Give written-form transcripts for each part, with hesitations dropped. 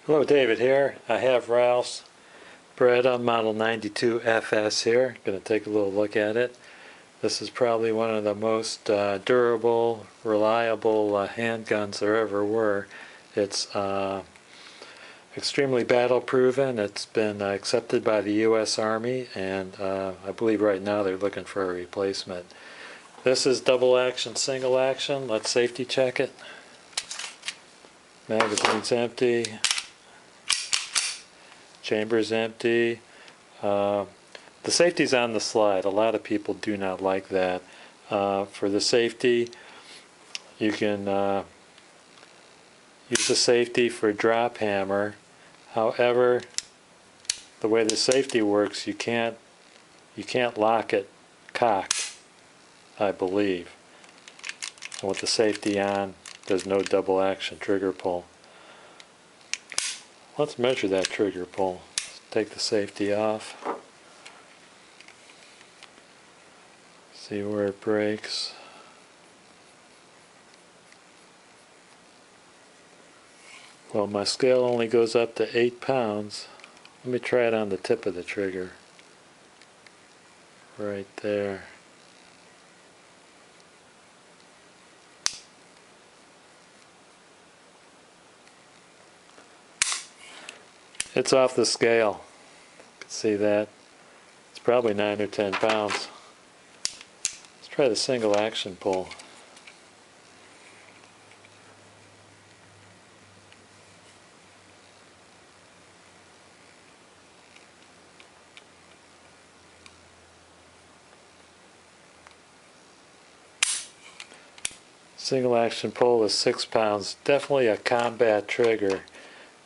Hello, David here. I have Ralph's Beretta model 92FS here. Going to take a little look at it. This is probably one of the most durable, reliable handguns there ever were. It's extremely battle proven. It's been accepted by the U.S. Army, and I believe right now they're looking for a replacement. This is double action, single action. Let's safety check it. Magazine's empty. Chamber's empty. The safety's on the slide. A lot of people do not like that. For the safety, you can use the safety for drop hammer. However, the way the safety works, you can't lock it cocked, I believe. And with the safety on, there's no double action trigger pull. Let's measure that trigger pull. Take the safety off. See where it breaks. Well, my scale only goes up to 8 pounds. Let me try it on the tip of the trigger. Right there. It's off the scale. You can see that. It's probably 9 or 10 pounds. Let's try the single action pull. Single action pull is 6 pounds. Definitely a combat trigger.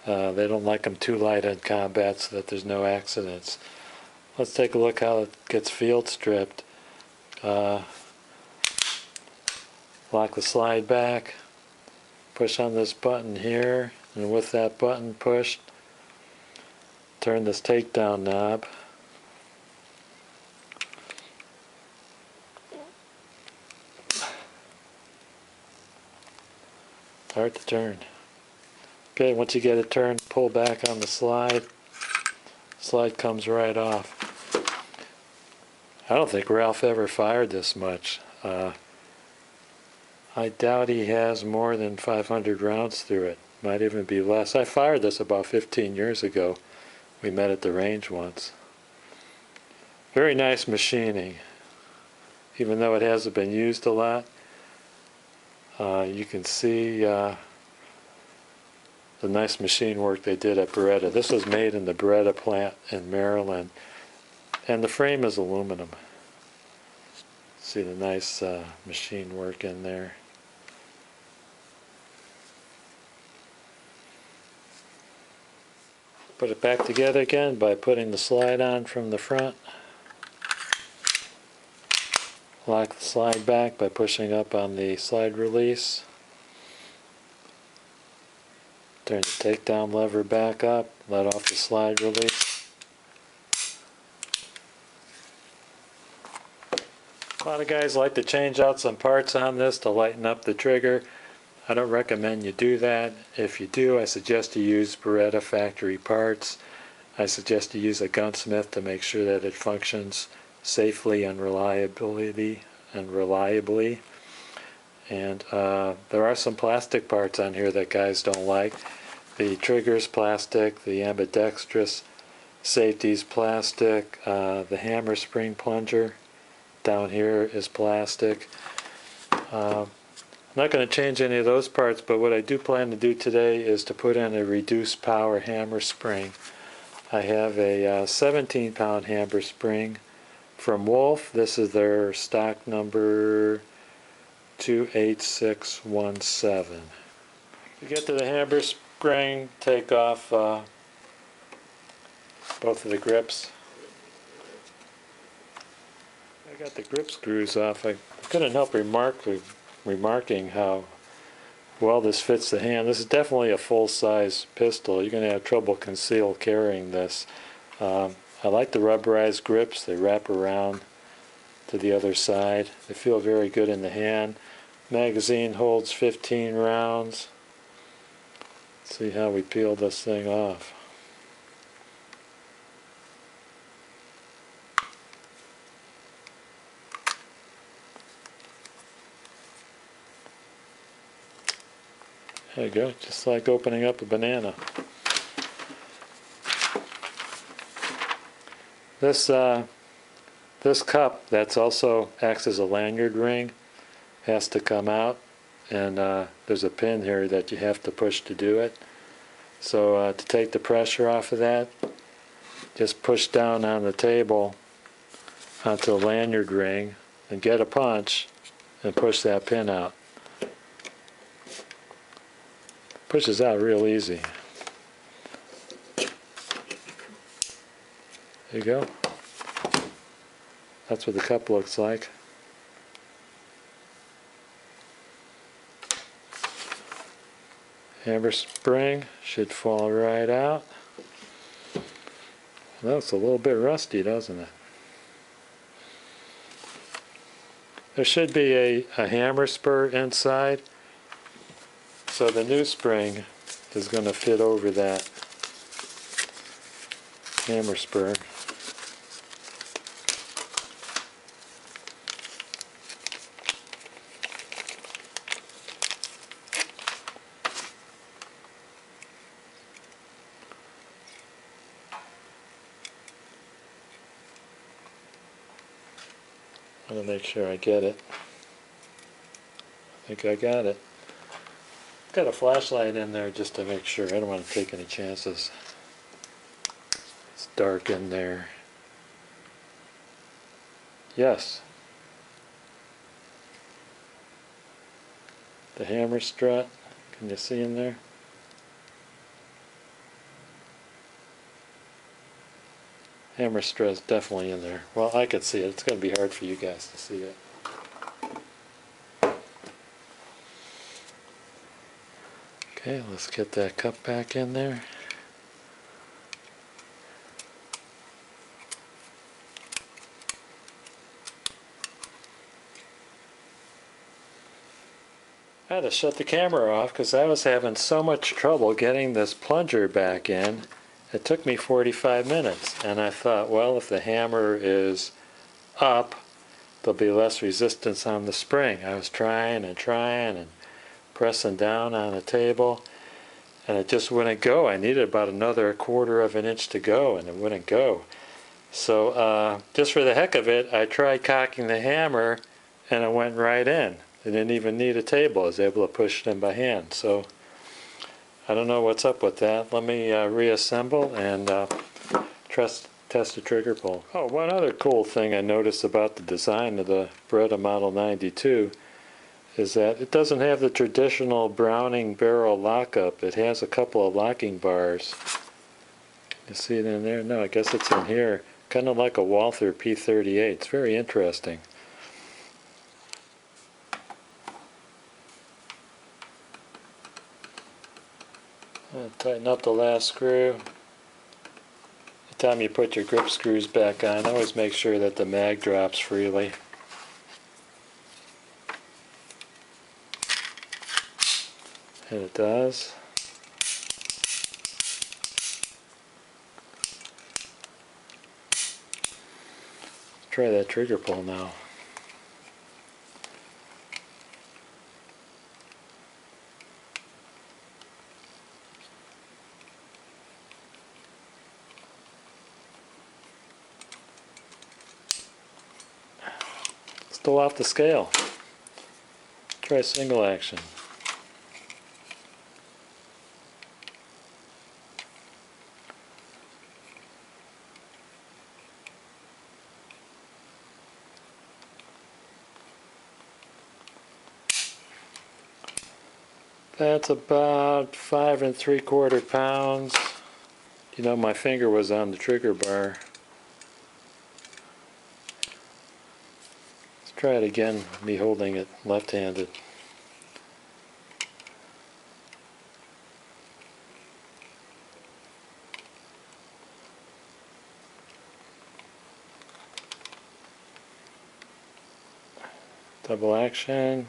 They don't like them too light in combat so that there's no accidents. Let's take a look how it gets field stripped. Lock the slide back, push on this button here, and with that button pushed, turn this takedown knob. Hard to turn. Okay, once you get it turned, pull back on the slide. Slide comes right off. I don't think Ralph ever fired this much. I doubt he has more than 500 rounds through it. Might even be less. I fired this about 15 years ago. We met at the range once. Very nice machining. Even though it hasn't been used a lot, you can see the nice machine work they did at Beretta. This was made in the Beretta plant in Maryland, and the frame is aluminum. See the nice machine work in there. Put it back together again by putting the slide on from the front. Lock the slide back by pushing up on the slide release. Turn the takedown lever back up, let off the slide release. A lot of guys like to change out some parts on this to lighten up the trigger. I don't recommend you do that. If you do, I suggest you use Beretta factory parts. I suggest you use a gunsmith to make sure that it functions safely and reliably. And there are some plastic parts on here that guys don't like. The trigger's plastic, the ambidextrous safety's plastic, the hammer spring plunger down here is plastic. I'm not going to change any of those parts, but what I do plan to do today is to put in a reduced power hammer spring. I have a 17-pound hammer spring from Wolff. This is their stock number 28617. To get to the hammer spring, take off both of the grips. I got the grip screws off. I couldn't help remarking how well this fits the hand. This is definitely a full-size pistol. You're going to have trouble concealed carrying this. I like the rubberized grips. They wrap around to the other side. They feel very good in the hand. Magazine holds 15 rounds. See how we peel this thing off. There you go, just like opening up a banana. This cup that's also acts as a lanyard ring has to come out, and there's a pin here that you have to push to do it. So to take the pressure off of that, just push down on the table onto a lanyard ring and get a punch and push that pin out. Pushes out real easy. There you go. That's what the cup looks like. Hammer spring should fall right out. Well, it's a little bit rusty, doesn't it? There should be a hammer spur inside, so the new spring is going to fit over that hammer spur. I'm going to make sure I get it. I think I got it. Got a flashlight in there just to make sure. I don't want to take any chances. It's dark in there. Yes. The hammer strut. Can you see in there? Hammer strut is definitely in there. Well, I could see it. It's going to be hard for you guys to see it. Okay, let's get that cup back in there. I had to shut the camera off because I was having so much trouble getting this plunger back in. It took me 45 minutes, and I thought, well, if the hammer is up, there'll be less resistance on the spring. I was trying and pressing down on the table, and it just wouldn't go. I needed about another 1/4 of an inch to go, and it wouldn't go. So just for the heck of it, I tried cocking the hammer, and it went right in. I didn't even need a table. I was able to push it in by hand. So I don't know what's up with that. Let me reassemble and test the trigger pull. Oh, one other cool thing I noticed about the design of the Beretta Model 92 is that it doesn't have the traditional Browning barrel lockup. It has a couple of locking bars. You see it in there? No, I guess it's in here. Kind of like a Walther P38. It's very interesting. Tighten up the last screw. The time you put your grip screws back on, always make sure that the mag drops freely. And it does. Let's try that trigger pull now. Still off the scale. Try single action. That's about 5 3/4 pounds. You know, my finger was on the trigger bar. Let's try it again, me holding it left-handed. Double action.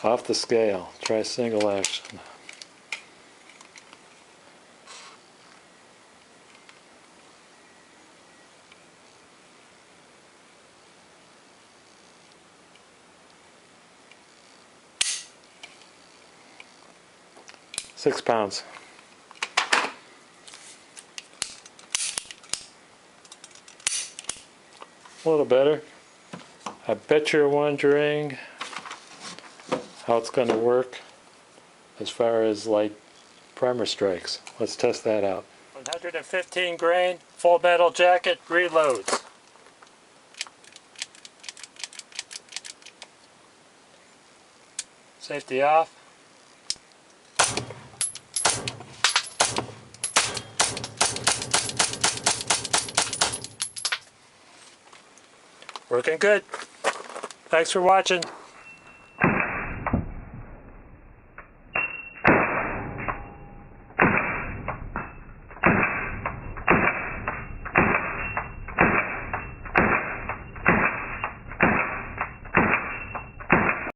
Off the scale. Try single action. £6. A little better. I bet you're wondering how it's going to work as far as light primer strikes. Let's test that out. 115 grain, full metal jacket, reloads. Safety off. Working good. Thanks for watching.